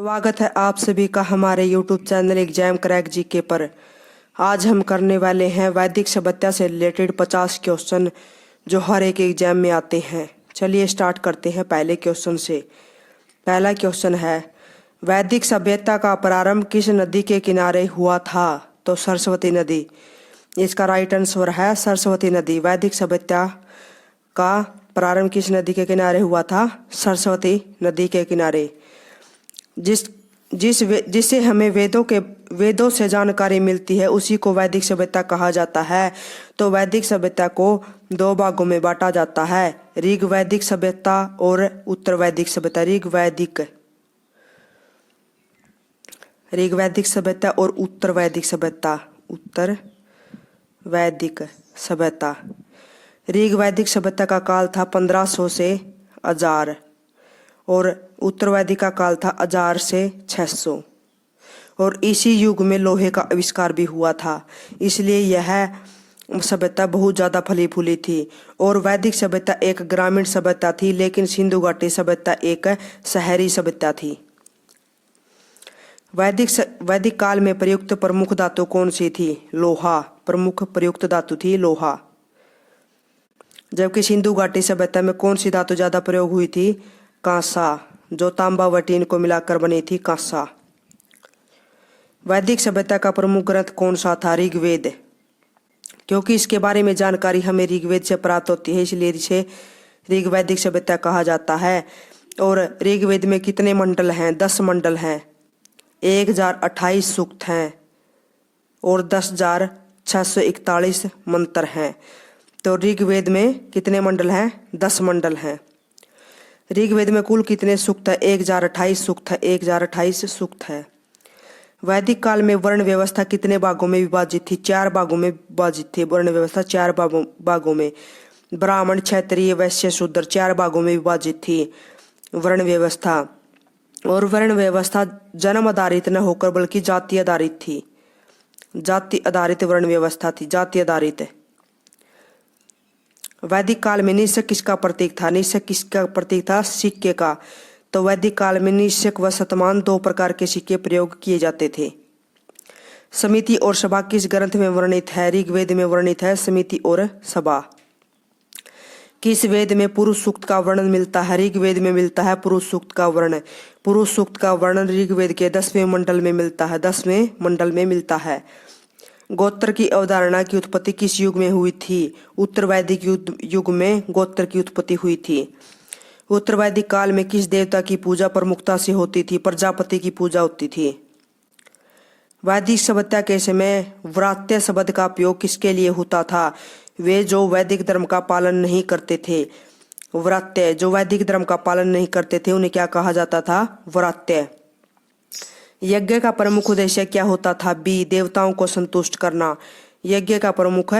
स्वागत है आप सभी का हमारे YouTube channel exam crack GK पर। आज हम करने वाले हैं वैदिक सभ्यता से रिलेटेड 50 क्वेश्चन जो हर एक एग्जाम में आते हैं। चलिए स्टार्ट करते हैं पहले क्वेश्चन से। पहला क्वेश्चन है, वैदिक सभ्यता का प्रारंभ किस नदी के किनारे हुआ था? तो सरस्वती नदी। इसका राइट आंसर है सरस्वती नदी। वैदिक सभ्यता का प्रारंभ किस नदी के किनारे हुआ था? सरस्वती नदी के किनारे। जिससे हमें वेदों से जानकारी मिलती है उसी को वैदिक सभ्यता कहा जाता है। तो वैदिक सभ्यता को दो भागों में बांटा जाता है, ऋग वैदिक सभ्यता और उत्तर वैदिक सभ्यता। ऋग वैदिक सभ्यता और उत्तर वैदिक सभ्यता। उत्तर वैदिक सभ्यता। ऋग वैदिक सभ्यता का काल था 1500 से 1000 और उत्तर वैदिक का काल था 1000 से 600। और इसी युग में लोहे का आविष्कार भी हुआ था, इसलिए यह सभ्यता बहुत ज़्यादा फली फूली थी। और वैदिक सभ्यता एक ग्रामीण सभ्यता थी, लेकिन सिंधु घाटी सभ्यता एक शहरी सभ्यता थी। वैदिक काल में प्रयुक्त प्रमुख धातु कौन सी थी? लोहा। प्रमुख प्रयुक्त धातु थी लोहा। जबकि सिंधु घाटी सभ्यता में कौन सी धातु ज्यादा प्रयोग हुई थी? कांसा, जो तांबा व टीन को मिलाकर बनी थी कांसा। वैदिक सभ्यता का प्रमुख ग्रंथ कौन सा था? ऋग्वेद। क्योंकि इसके बारे में जानकारी हमें ऋग्वेद से प्राप्त होती है, इसलिए इसे ऋग वैदिक सभ्यता कहा जाता है। और ऋग्वेद में कितने मंडल हैं? 10 मंडल हैं, 1028 सूक्त हैं और 10,641 मंत्र हैं। तो ऋग्वेद में कितने मंडल हैं? 10 मंडल हैं। ऋग्वेद में कुल कितने सूक्त है? 1028 सूक्त है। 1028 सूक्त है। वैदिक काल में वर्ण व्यवस्था कितने भागों में विभाजित थी? 4 भागों में विभाजित थी वर्ण व्यवस्था। 4 भागों में, ब्राह्मण, क्षत्रिय, वैश्य, शूद्र, 4 भागों में विभाजित थी वर्ण व्यवस्था। और वर्ण व्यवस्था जन्म आधारित न होकर बल्कि जाति आधारित थी। जाति आधारित वर्ण व्यवस्था थी, जाति आधारित। वैदिक काल में निश्चक किसका प्रतीक था? निश्चक किसका प्रतीक था? सिक्के का। तो वैदिक काल में निश्चक व शतमान 2 प्रकार के सिक्के प्रयोग किए जाते थे। समिति और सभा किस ग्रंथ में वर्णित है? ऋग्वेद में वर्णित है समिति और सभा। किस वेद में पुरुष सूक्त का वर्णन मिलता है? ऋग्वेद में मिलता है पुरुष सूक्त का वर्णन। पुरुष सूक्त का वर्णन ऋग्वेद के 10वें मंडल में मिलता है। 10वें मंडल में मिलता है। गोत्र की अवधारणा की उत्पत्ति किस युग में हुई थी? उत्तर वैदिक युग में गोत्र की उत्पत्ति हुई थी। उत्तर वैदिक काल में किस देवता की पूजा प्रमुखता से होती थी? प्रजापति की पूजा होती थी। वैदिक सभ्यता के समय व्रात्य शब्द का उपयोग किसके लिए होता था? वे जो वैदिक धर्म का पालन नहीं करते थे। व्रात्य, जो वैदिक धर्म का पालन नहीं करते थे उन्हें क्या कहा जाता था? व्रात्य। यज्ञ का प्रमुख उद्देश्य क्या होता था? बी, देवताओं को संतुष्ट करना। यज्ञ का प्रमुख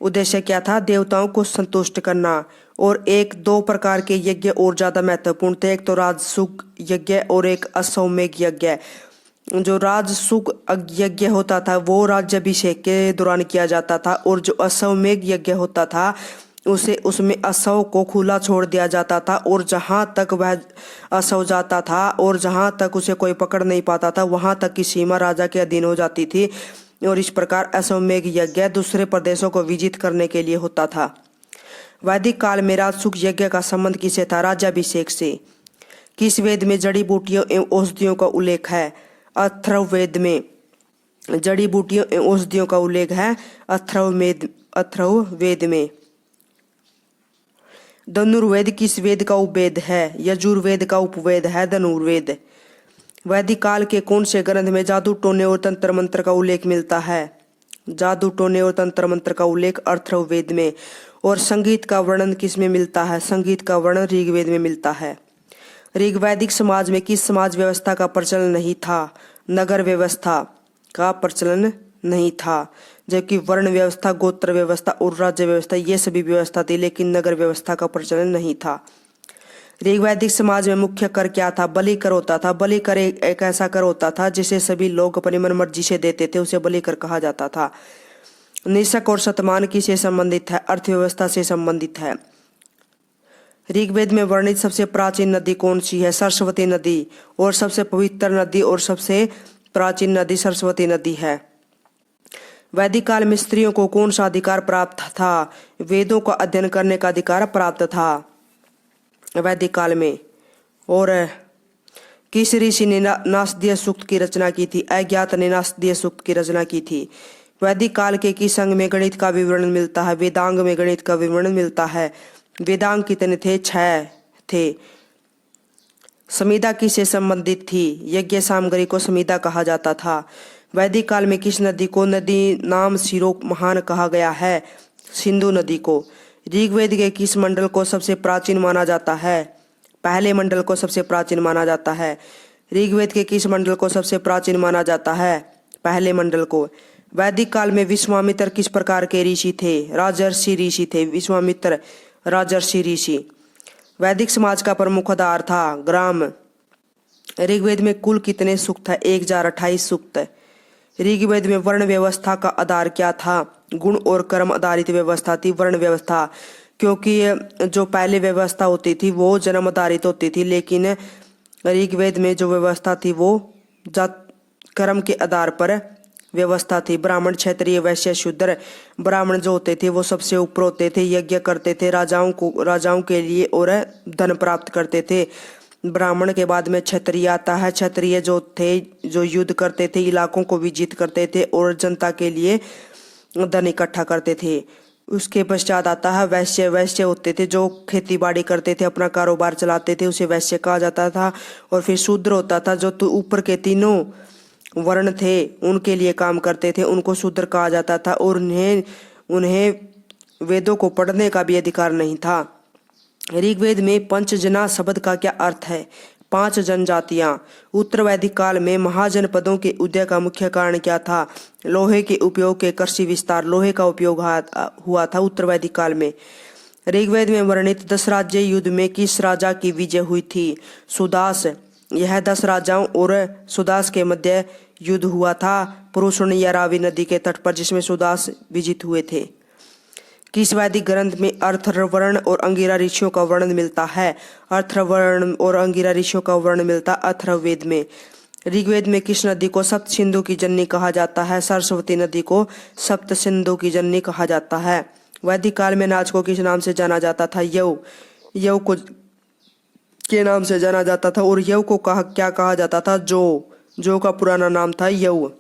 उद्देश्य क्या था? देवताओं को संतुष्ट करना। और 2 प्रकार के यज्ञ और ज्यादा महत्वपूर्ण थे, एक तो राजसूग यज्ञ और एक अश्वमेध यज्ञ। जो राजसूग यज्ञ होता था वो राज्याभिषेक के दौरान किया जाता था, और जो अश्वमेध यज्ञ होता था उसमें अश्व को खुला छोड़ दिया जाता था, और जहां तक वह अश्व जाता था और जहां तक उसे कोई पकड़ नहीं पाता था वहां तक की सीमा राजा के अधीन हो जाती थी। और इस प्रकार अश्वमेध यज्ञ दूसरे प्रदेशों को विजित करने के लिए होता था। वैदिक काल में राजसूग यज्ञ का संबंध किससे था? राज्याभिषेक से। किस वेद में जड़ी बूटियों एवं औषधियों का उल्लेख है? अथर्ववेद में जड़ी बूटियों एवं औषधियों का उल्लेख है अथर्ववेद में। धनुर्वेद किस वेद का उपवेद है? यजुर्वेद का उपवेद है धनुर्वेद। वैदिक काल के कौन से ग्रंथ में जादू टोने और तंत्र मंत्र का उल्लेख मिलता है? जादू टोने और तंत्र मंत्र का उल्लेख अथर्ववेद में। और संगीत का वर्णन किस में मिलता है? संगीत का वर्णन ऋग्वेद में मिलता है। ऋग वैदिक समाज में किस समाज व्यवस्था का प्रचलन नहीं था? नगर व्यवस्था का प्रचलन नहीं था। जबकि वर्ण व्यवस्था, गोत्र व्यवस्था और राज्य व्यवस्था ये सभी व्यवस्था थी, लेकिन नगर व्यवस्था का प्रचलन नहीं था। ऋग वैदिक समाज में मुख्य कर क्या था? बलि कर होता था। बलि कर एक ऐसा कर होता था जिसे सभी लोग अपनी मन मर्जी से देते थे, उसे बलि कर कहा जाता था। निषक और शतमान किससे संबंधित है? अर्थव्यवस्था से संबंधित है। ऋग्वेद में वर्णित सबसे प्राचीन नदी कौन सी है? सरस्वती नदी। और सबसे पवित्र नदी और सबसे प्राचीन नदी सरस्वती नदी है। वैदिक काल में स्त्रियों को कौन सा अधिकार प्राप्त था? वेदों का अध्ययन करने का अधिकार प्राप्त था वैदिक काल में। और किस ऋषि ने नासदीय सूक्त की रचना की थी? अज्ञात ने नासदीय सूक्त की रचना की थी। वैदिक काल के किस अंग में गणित का विवरण मिलता है? वेदांग में गणित का विवरण मिलता है। वेदांग कितने थे? 6 थे। संविदा किससे संबंधित थी? यज्ञ सामग्री को संविदा कहा जाता था। वैदिक काल में किस नदी को नदी नाम शिरोमहान कहा गया है? सिंधु नदी को। ऋग्वेद के किस मंडल को सबसे प्राचीन माना जाता है? पहले मंडल को सबसे प्राचीन माना जाता है। ऋग्वेद के किस मंडल को सबसे प्राचीन माना जाता है? पहले मंडल को। वैदिक काल में विश्वामित्र किस प्रकार के ऋषि थे? राजर्षि ऋषि थे। विश्वामित्र राजर्षि ऋषि। वैदिक समाज का प्रमुख आधार था ग्राम। ऋग्वेद में कुल कितने सूक्त है? 1028 सूक्त। ऋग्वेद में वर्ण व्यवस्था का आधार क्या था? गुण और कर्म आधारित व्यवस्था थी वर्ण व्यवस्था, क्योंकि जो पहले व्यवस्था होती थी वो जन्म आधारित होती थी, लेकिन ऋग्वेद में जो व्यवस्था थी वो जात कर्म के आधार पर व्यवस्था थी। ब्राह्मण, क्षत्रिय, वैश्य, शूद्र। ब्राह्मण जो होते थे वो सबसे ऊपर होते थे, यज्ञ करते थे राजाओं के लिए और धन प्राप्त करते थे। ब्राह्मण के बाद में क्षत्रिय आता है। क्षत्रिय जो थे जो युद्ध करते थे, इलाकों को विजित करते थे और जनता के लिए धन इकट्ठा करते थे। उसके पश्चात आता है वैश्य। वैश्य होते थे जो खेती बाड़ी करते थे, अपना कारोबार चलाते थे, उसे वैश्य कहा जाता था। और फिर शूद्र होता था जो ऊपर के तीनों वर्ण थे उनके लिए काम करते थे, उनको शूद्र कहा जाता था। और उन्हें वेदों को पढ़ने का भी अधिकार नहीं था। ऋग्वेद में पंचजना शब्द का क्या अर्थ है? 5 जनजातियां। उत्तर वैदिक काल में महाजनपदों के उदय का मुख्य कारण क्या था? लोहे के उपयोग के कृषि विस्तार। लोहे का उपयोग हुआ था उत्तर वैदिक काल में। ऋग्वेद में वर्णित 10 राज्य युद्ध में किस राजा की विजय हुई थी? सुदास। यह 10 राजाओं और सुदास के मध्य युद्ध हुआ था पुरुषोणी या रावी नदी के तट पर, जिसमें सुदास विजित हुए थे। किस वैदिक ग्रंथ में अथर्वर्ण और अंगिरा ऋषियों का वर्णन मिलता है? अथर्वर्ण और अंगिरा ऋषियों का वर्णन मिलता अथर्ववेद में। ऋग्वेद में किस नदी को सप्त सिंधु की जननी कहा जाता है? सरस्वती नदी को सप्त सिंधु की जननी कहा जाता है। वैदिक काल में नाच को किस नाम से जाना जाता था? यव। यव को के नाम से जाना जाता था। और यव को क्या कहा जाता था? जो का पुराना नाम था यव।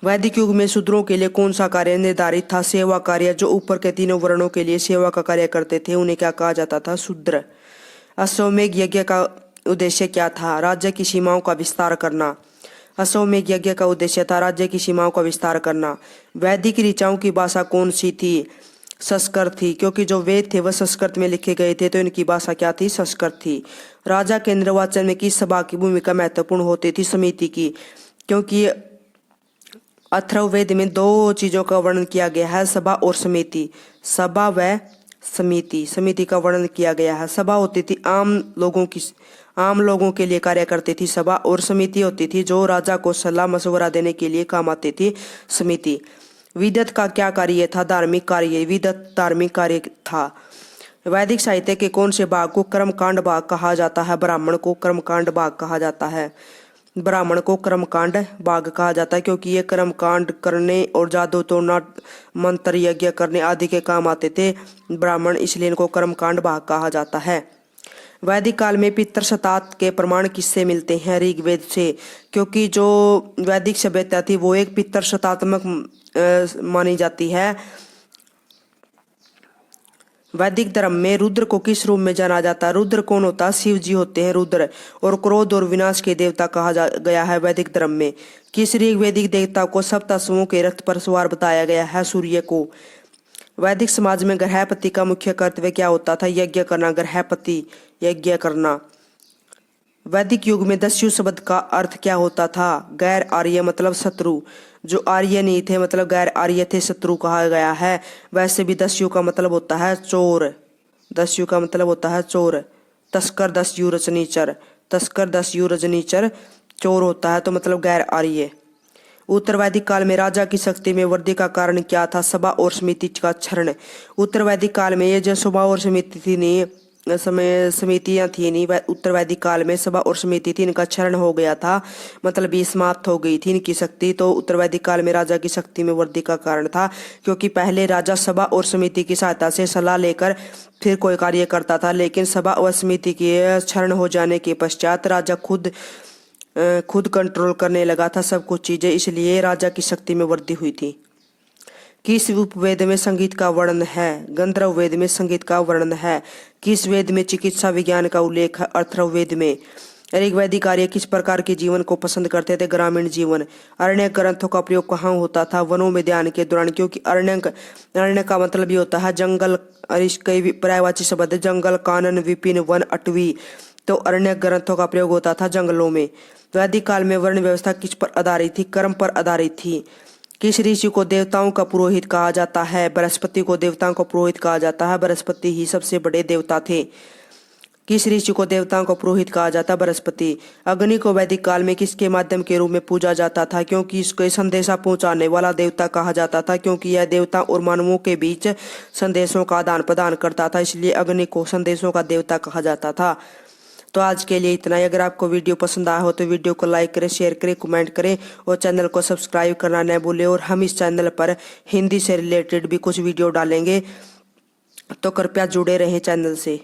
वैदिक युग में शूद्रों के लिए कौन सा कार्य निर्धारित था? सेवा कार्य। जो ऊपर के तीनों वर्णों के लिए सेवा का कार्य करते थे उन्हें क्या कहा जाता था? शूद्र। अश्वमेध यज्ञ का उद्देश्य क्या था? राज्य की सीमाओं का विस्तार करना। अश्वमेध यज्ञ का उद्देश्य था राज्य की सीमाओं का विस्तार करना। वैदिक ऋचाओं की भाषा कौन सी थी? संस्कृत थी, क्योंकि जो वेद थे वह संस्कृत में लिखे गए थे, तो इनकी भाषा क्या थी? संस्कृत थी। राजा के निर्वाचन में किस सभा की भूमिका महत्वपूर्ण होती थी? समिति की, क्योंकि अथर्ववेद में 2 चीजों का वर्णन किया गया है, सभा और समिति। सभा व समिति। समिति का वर्णन किया गया है। सभा होती थी आम लोगों के लिए कार्य करती थी सभा, और समिति होती थी जो राजा को सलाह मशवरा देने के लिए काम आती थी, समिति। विदत का क्या कार्य था? धार्मिक कार्य। विदत धार्मिक कार्य था। वैदिक साहित्य के कौन से भाग को कर्मकांड भाग कहा जाता है? ब्राह्मण को कर्मकांड भाग कहा जाता है। ब्राह्मण को कर्मकांड भाग कहा जाता है क्योंकि ये कर्मकांड करने और जादू तोड़ना, मंत्र यज्ञ करने आदि के काम आते थे ब्राह्मण, इसलिए इनको कर्मकांड भाग कहा जाता है। वैदिक काल में पितृसत्तात के प्रमाण किससे मिलते हैं? ऋग्वेद से, क्योंकि जो वैदिक सभ्यता थी वो एक पितृसत्तात्मक मानी जाती है। वैदिक धर्म में रुद्र को किस रूप में जाना जाता है? रुद्र कौन होता है? शिव जी होते हैं रुद्र, और क्रोध और विनाश के देवता कहा गया है वैदिक धर्म में। किस ऋग्वेदिक देवता को सप्ताश्वों के रथ पर सवार बताया गया है? सूर्य को। वैदिक समाज में गृहपति का मुख्य कर्तव्य क्या होता था? यज्ञ करना। गृहपति यज्ञ करना। वैदिक युग में दस्यु शब्द का अर्थ क्या होता था? गैर आर्य मतलब शत्रु। जो आर्य नहीं थे मतलब गैर आर्य थे, शत्रु कहा गया है। वैसे भी दस्यु का मतलब होता है चोर। दस्यु का मतलब होता है चोर। तस्कर दस्यु रजनीचर। तस्कर दस्यु रजनीचर चोर होता है, तो मतलब गैर आर्य। उत्तरवैदिक काल में राजा की शक्ति में वृद्धि का कारण क्या था? सभा और समिति का क्षरण। उत्तरवैदिक काल में ये जो सभा और समिति थी नहीं, समितियां थी नहीं, उत्तरवैदिक काल में सभा और समिति थी, इनका क्षरण हो गया था, मतलब ये समाप्त हो गई थी इनकी शक्ति। तो उत्तरवैदिक काल में राजा की शक्ति में वृद्धि का कारण था क्योंकि पहले राजा सभा और समिति की सहायता से सलाह लेकर फिर कोई कार्य करता था, लेकिन सभा और समिति के क्षरण हो जाने के पश्चात राजा खुद कंट्रोल करने लगा था सब कुछ चीजें, इसलिए राजा की शक्ति में वृद्धि हुई थी। किस उपवेद में संगीत का वर्णन है? गंधर्व वेद में संगीत का वर्णन है। किस वेद में चिकित्सा विज्ञान का उल्लेख है? अथर्ववेद में। ऋग्वैदिक आर्य किस प्रकार के जीवन को पसंद करते थे? ग्रामीण जीवन। अरण्य ग्रंथों का प्रयोग कहाँ होता था? वनों में ध्यान के दौरान, क्योंकि अरण्य का मतलब ये होता है जंगल, कई पर्यायवाची शब्द है, जंगल, कानन, विपिन, वन, अटवी। तो अरण्य ग्रंथों का प्रयोग होता था जंगलों में। वैदिक काल में वर्ण व्यवस्था किस पर आधारित थी? कर्म पर आधारित थी। किस ऋषि को देवताओं का पुरोहित कहा जाता है? बृहस्पति को देवताओं का पुरोहित कहा जाता है, बृहस्पति ही सबसे बड़े देवता थे। किस ऋषि को देवताओं का पुरोहित कहा जाता है? बृहस्पति। अग्नि को वैदिक काल में किसके माध्यम के रूप में पूजा जाता था? क्योंकि इसको संदेशा पहुंचाने वाला देवता कहा जाता था, क्योंकि यह देवता और मानवों के बीच संदेशों का आदान प्रदान करता था, इसलिए अग्नि को संदेशों का देवता कहा जाता था। तो आज के लिए इतना ही। अगर आपको वीडियो पसंद आया हो तो वीडियो को लाइक करें, शेयर करें, कमेंट करें और चैनल को सब्सक्राइब करना न भूलें। और हम इस चैनल पर हिंदी से रिलेटेड भी कुछ वीडियो डालेंगे, तो कृपया जुड़े रहें चैनल से।